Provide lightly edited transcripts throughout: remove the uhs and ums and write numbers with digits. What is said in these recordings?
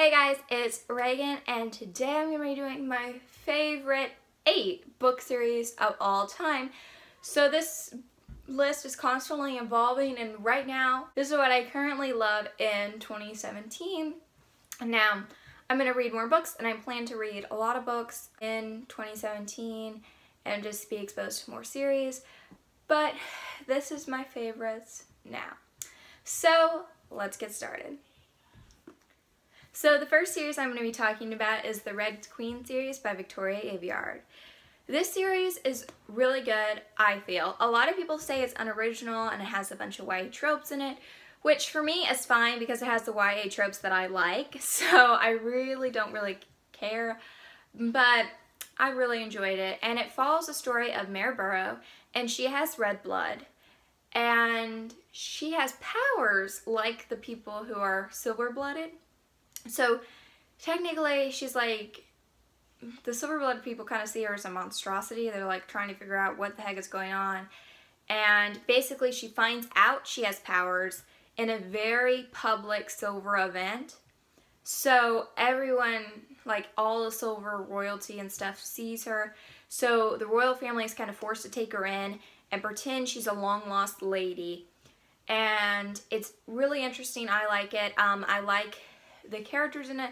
Hey guys, it's Reagan, and today I'm going to be doing my favorite 8 book series of all time. So this list is constantly evolving, and right now, this is what I currently love in 2017. Now, I'm going to read more books, and I plan to read a lot of books in 2017 and just be exposed to more series. But this is my favorites now. So, let's get started. So the first series I'm going to be talking about is the Red Queen series by Victoria Aveyard. This series is really good, I feel. A lot of people say it's unoriginal and it has a bunch of YA tropes in it, which for me is fine because it has the YA tropes that I like, so I really don't care, but I really enjoyed it. And it follows the story of Mare Burrow, and she has red blood, and she has powers like the people who are silver-blooded. So technically she's like, the silver-blooded people kind of see her as a monstrosity. They're like trying to figure out what the heck is going on. And basically she finds out she has powers in a very public silver event. So everyone, like all the silver royalty and stuff, sees her. So the royal family is kind of forced to take her in and pretend she's a long-lost lady. And it's really interesting. I like it. I like the characters in it.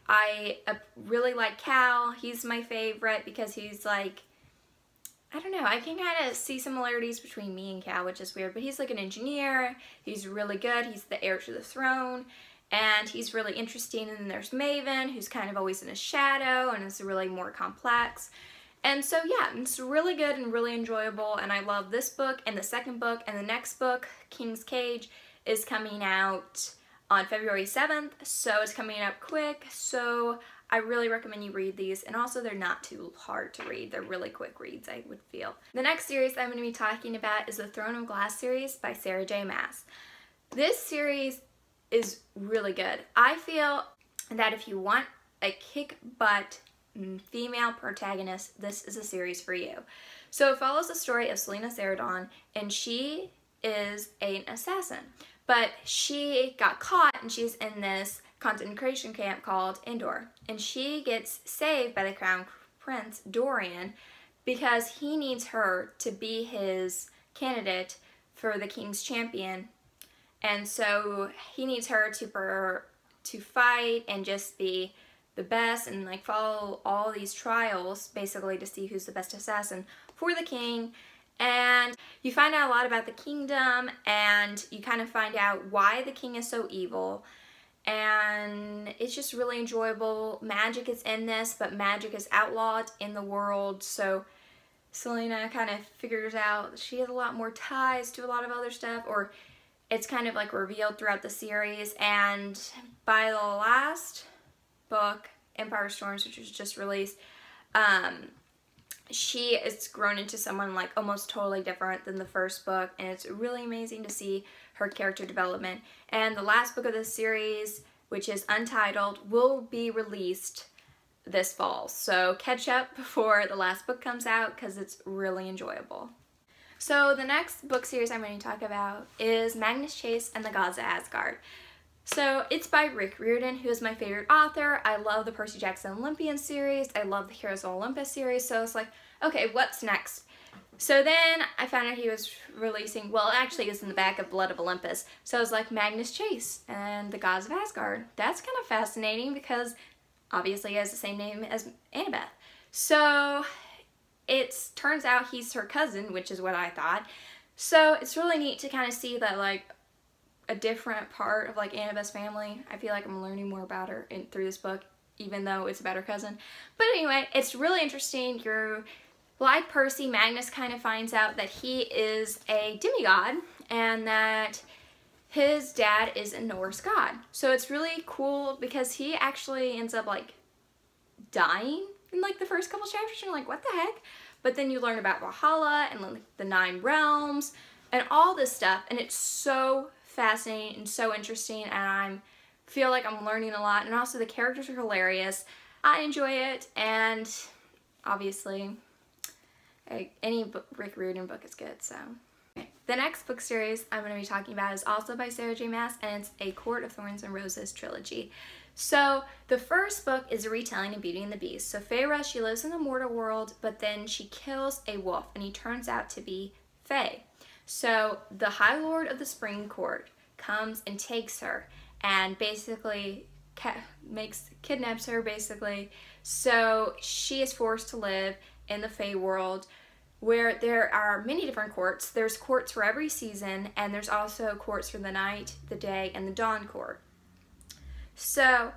I really like Cal. He's my favorite because he's like, I don't know, I can kind of see similarities between me and Cal, which is weird, but he's like an engineer. He's really good. He's the heir to the throne, and he's really interesting. And then there's Maven, who's kind of always in a shadow and is really more complex. And so yeah, it's really good and really enjoyable, and I love this book and the second book, and the next book, King's Cage, is coming out on February 7th, so it's coming up quick, so I really recommend you read these, and also they're not too hard to read. They're really quick reads, I would feel. The next series I'm going to be talking about is the Throne of Glass series by Sarah J. Maas. This series is really good. I feel that if you want a kick-butt female protagonist, this is a series for you. So it follows the story of Selena Ceradon, and she is an assassin. But she got caught, and she's in this concentration camp called Endor. And she gets saved by the Crown Prince, Dorian, because he needs her to be his candidate for the King's Champion. And so he needs her to fight and just be the best and like follow all these trials basically to see who's the best assassin for the king. And you find out a lot about the kingdom, and you kind of find out why the king is so evil, and it's just really enjoyable. Magic is in this, but magic is outlawed in the world, so Selena kind of figures out she has a lot more ties to a lot of other stuff, or it's kind of like revealed throughout the series. And by the last book, Empire Storms, which was just released, she is grown into someone like almost totally different than the first book, and it's really amazing to see her character development. And the last book of this series, which is Untitled, will be released this fall, so catch up before the last book comes out because it's really enjoyable. So the next book series I'm going to talk about is Magnus Chase and the Gods of Asgard. So it's by Rick Riordan, who is my favorite author. I love the Percy Jackson Olympians series. I love the Heroes of Olympus series. So it's like, okay, what's next? So then I found out he was releasing, well, actually it was in the back of Blood of Olympus. So I was like, Magnus Chase and the Gods of Asgard. That's kind of fascinating because obviously he has the same name as Annabeth. So it turns out he's her cousin, which is what I thought. So it's really neat to kind of see that, like, a different part of like Annabeth's family. I feel like I'm learning more about her through this book, even though it's about her cousin. But anyway, it's really interesting. You're like Percy, Magnus kind of finds out that he is a demigod and that his dad is a Norse god. So it's really cool because he actually ends up like dying in like the first couple chapters. And you're like, what the heck? But then you learn about Valhalla and like the 9 realms and all this stuff, and it's so fascinating and so interesting, and I feel like I'm learning a lot, and also the characters are hilarious. I enjoy it, and obviously any Rick Riordan book is good. So the next book series I'm going to be talking about is also by Sarah J. Maas, and it's a Court of Thorns and Roses trilogy. So the first book is a retelling of Beauty and the Beast. So Feyre, she lives in the mortal world, but then she kills a wolf, and he turns out to be Fae. So the High Lord of the Spring Court comes and takes her, and basically kidnaps her, basically. So she is forced to live in the Fae world, where there are many different courts. There's courts for every season, and there's also courts for the night, the day, and the dawn court. So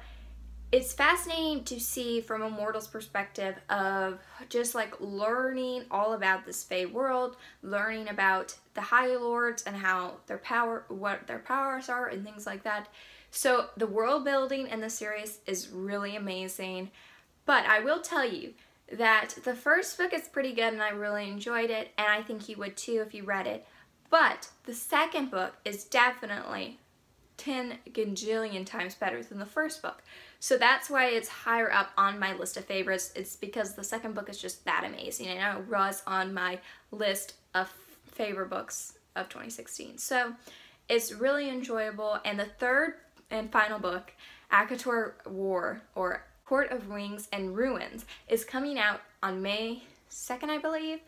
it's fascinating to see from a mortal's perspective of just like learning all about this Fae world, learning about the High Lords and how their power, what their powers are, and things like that. So the world building in the series is really amazing. But I will tell you that the first book is pretty good, and I really enjoyed it, and I think you would too if you read it. But the second book is definitely 10 gajillion times better than the first book. So that's why it's higher up on my list of favorites. It's because the second book is just that amazing, and it was on my list of favorite books of 2016. So it's really enjoyable. And the third and final book, ACOTAR War, or Court of Rings and Ruins, is coming out on May 2nd, I believe,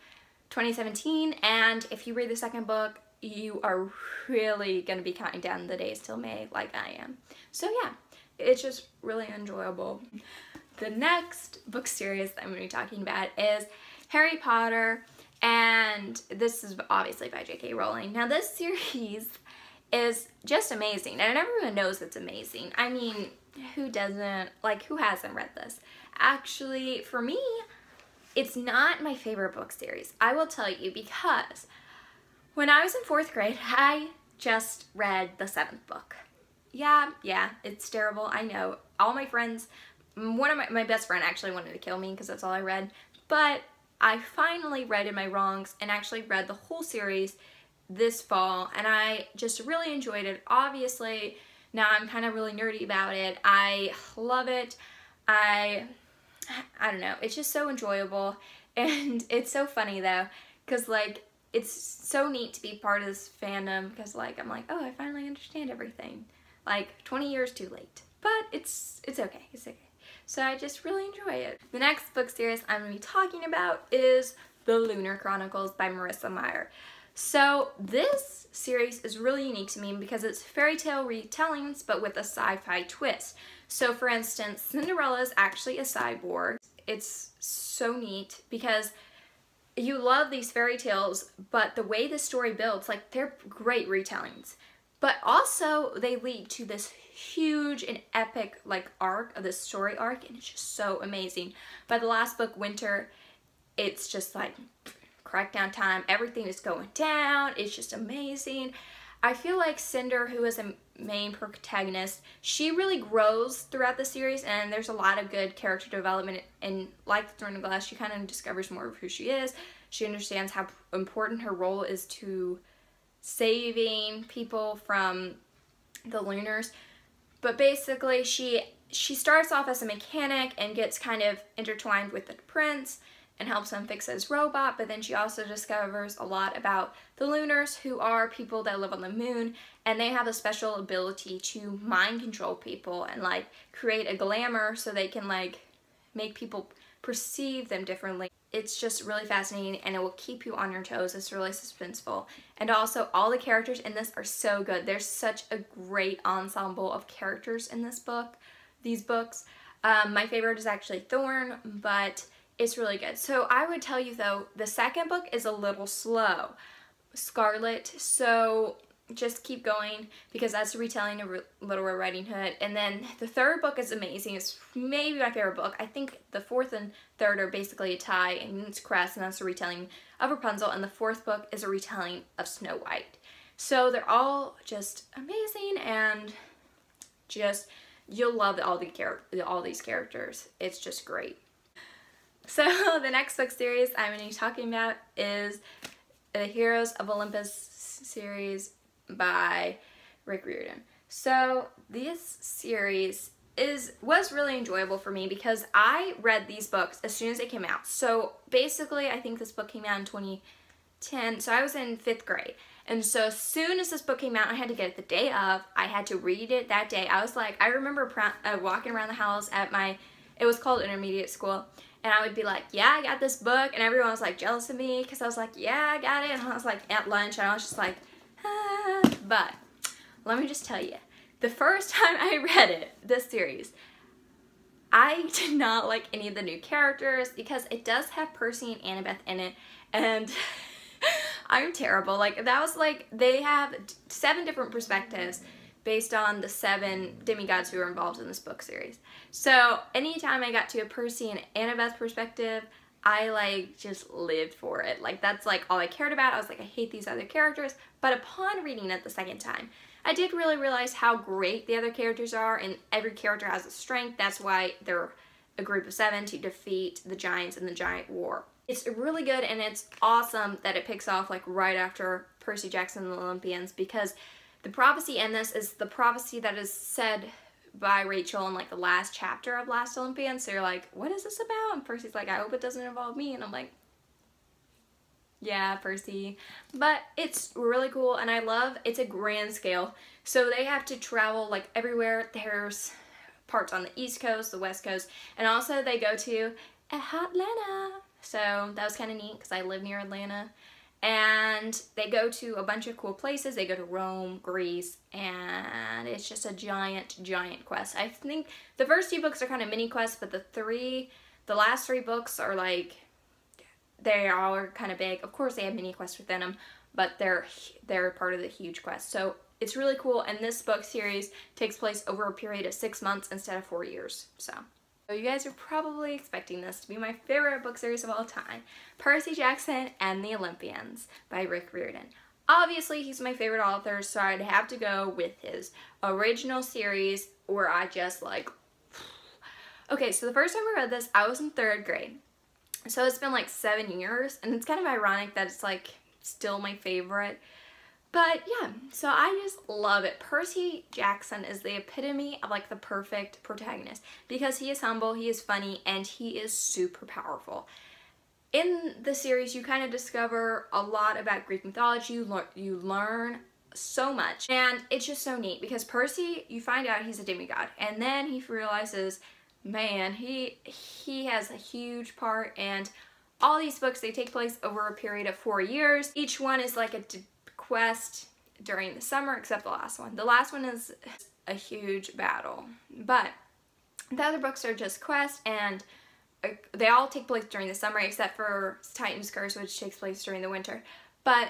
2017. And if you read the second book, you are really going to be counting down the days till May like I am. So yeah, it's just really enjoyable. The next book series that I'm going to be talking about is Harry Potter, and this is obviously by J.K. Rowling. Now this series is just amazing, and everyone knows it's amazing. I mean, who doesn't, like, who hasn't read this? Actually, for me, it's not my favorite book series. I will tell you, because when I was in 4th grade, I just read the 7th book. Yeah, it's terrible, I know. All my friends, one of my best friend actually wanted to kill me because that's all I read, but I finally righted my wrongs and actually read the whole series this fall, and I just really enjoyed it. Obviously, now I'm kind of really nerdy about it. I love it. I don't know, it's just so enjoyable, and it's so funny though, because like, it's so neat to be part of this fandom, because like, I'm like, oh, I finally understand everything. Like, 20 years too late. But it's okay, it's okay. So I just really enjoy it. The next book series I'm going to be talking about is The Lunar Chronicles by Marissa Meyer. So this series is really unique to me because it's fairy tale retellings, but with a sci-fi twist. So for instance, Cinderella is actually a cyborg. It's so neat because you love these fairy tales, but the way the story builds, like, they're great retellings. But also, they lead to this huge and epic, like, arc of this story arc, and it's just so amazing. By the last book, Winter, it's just like crackdown time. Everything is going down. It's just amazing. I feel like Cinder, who is a main protagonist, she really grows throughout the series, and there's a lot of good character development, and like the Throne of Glass, she kind of discovers more of who she is. She understands how important her role is to saving people from the Lunars. But basically, she starts off as a mechanic and gets kind of intertwined with the prince and helps him fix his robot, but then she also discovers a lot about the Lunars, who are people that live on the moon, and they have a special ability to mind control people and like create a glamour so they can like make people perceive them differently. It's just really fascinating, and it will keep you on your toes. It's really suspenseful. And also, all the characters in this are so good. There's such a great ensemble of characters in these books. My favorite is actually Thorns, but it's really good. So I would tell you though, the second book is a little slow. Scarlet, so just keep going, because that's a retelling of Little Red Riding Hood. And then the third book is amazing. It's maybe my favorite book. I think the fourth and third are basically a tie, and it's Cress, and that's a retelling of Rapunzel, and the fourth book is a retelling of Snow White. So they're all just amazing, and just, you'll love all these characters. It's just great. So the next book series I'm going to be talking about is the Heroes of Olympus series by Rick Riordan. So this series was really enjoyable for me because I read these books as soon as they came out. So basically, I think this book came out in 2010, so I was in 5th grade. And so as soon as this book came out, I had to get it the day of. I had to read it that day. I was like, I remember walking around the house at it was called intermediate school, and I would be like, yeah, I got this book, and everyone was like jealous of me because I was like, yeah, I got it, and I was like at lunch, and I was just like, ah. But let me just tell you, the first time I read it, this series, I did not like any of the new characters because it does have Percy and Annabeth in it, and I'm terrible. Like, that was like, they have 7 different perspectives based on the 7 demigods who were involved in this book series. So anytime I got to a Percy and Annabeth perspective, I like just lived for it. Like, that's like all I cared about. I was like, I hate these other characters. But upon reading it the second time, I did really realize how great the other characters are, and every character has a strength. That's why they're a group of 7 to defeat the giants in the giant war. It's really good, and it's awesome that it picks off like right after Percy Jackson and the Olympians, because the prophecy in this is the prophecy that is said by Rachel in like the last chapter of Last Olympians. So you're like, what is this about? And Percy's like, I hope it doesn't involve me. And I'm like, yeah, Percy. But it's really cool, and I love it's a grand scale. So they have to travel like everywhere. There's parts on the East Coast, the West Coast, and also they go to Atlanta. So that was kind of neat because I live near Atlanta. And they go to a bunch of cool places. They go to Rome, Greece, and it's just a giant, giant quest. I think the first 2 books are kind of mini quests, but the last 3 books are like, they all are kind of big. Of course, they have mini quests within them, but they're part of the huge quest. So it's really cool, and this book series takes place over a period of 6 months instead of 4 years. So you guys are probably expecting this to be my favorite book series of all time, Percy Jackson and the Olympians by Rick Riordan. Obviously, he's my favorite author, so I'd have to go with his original series, where I just like... Okay, so the first time I read this, I was in 3rd grade. So it's been like 7 years, and it's kind of ironic that it's like still my favorite. But yeah, so I just love it. Percy Jackson is the epitome of like the perfect protagonist, because he is humble, he is funny, and he is super powerful. In the series, you kind of discover a lot about Greek mythology. You learn so much, and it's just so neat because Percy, you find out he's a demigod, and then he realizes, man, he has a huge part, and all these books, they take place over a period of 4 years. Each one is like a quest during the summer, except the last one. The last one is a huge battle, but the other books are just quests, and they all take place during the summer except for Titan's Curse, which takes place during the winter. But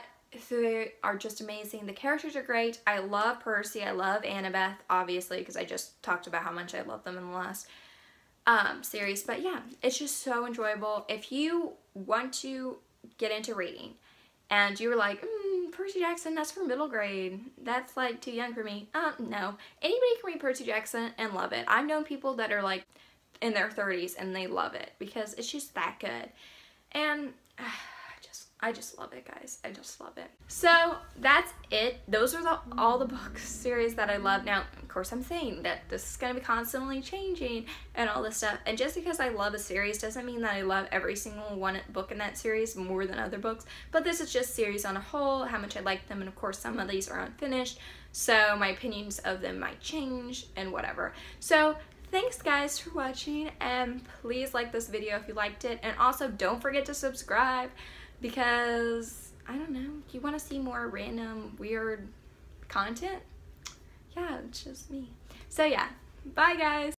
they are just amazing. The characters are great. I love Percy. I love Annabeth, obviously, because I just talked about how much I love them in the last series. But yeah, it's just so enjoyable. If you want to get into reading and you were like, Percy Jackson, that's for middle grade, that's like too young for me, no, anybody can read Percy Jackson and love it. I've known people that are like in their 30s and they love it because it's just that good. And I just love it, guys. I just love it. So that's it. Those are all the book series that I love. Now, of course, I'm saying that this is going to be constantly changing and all this stuff. And just because I love a series doesn't mean that I love every single book in that series more than other books. But this is just series on a whole, how much I like them. And of course, some of these are unfinished, so my opinions of them might change and whatever. So thanks guys for watching, and please like this video if you liked it. And also don't forget to subscribe, because, I don't know, you want to see more random, weird content? Yeah, it's just me. So yeah, bye guys!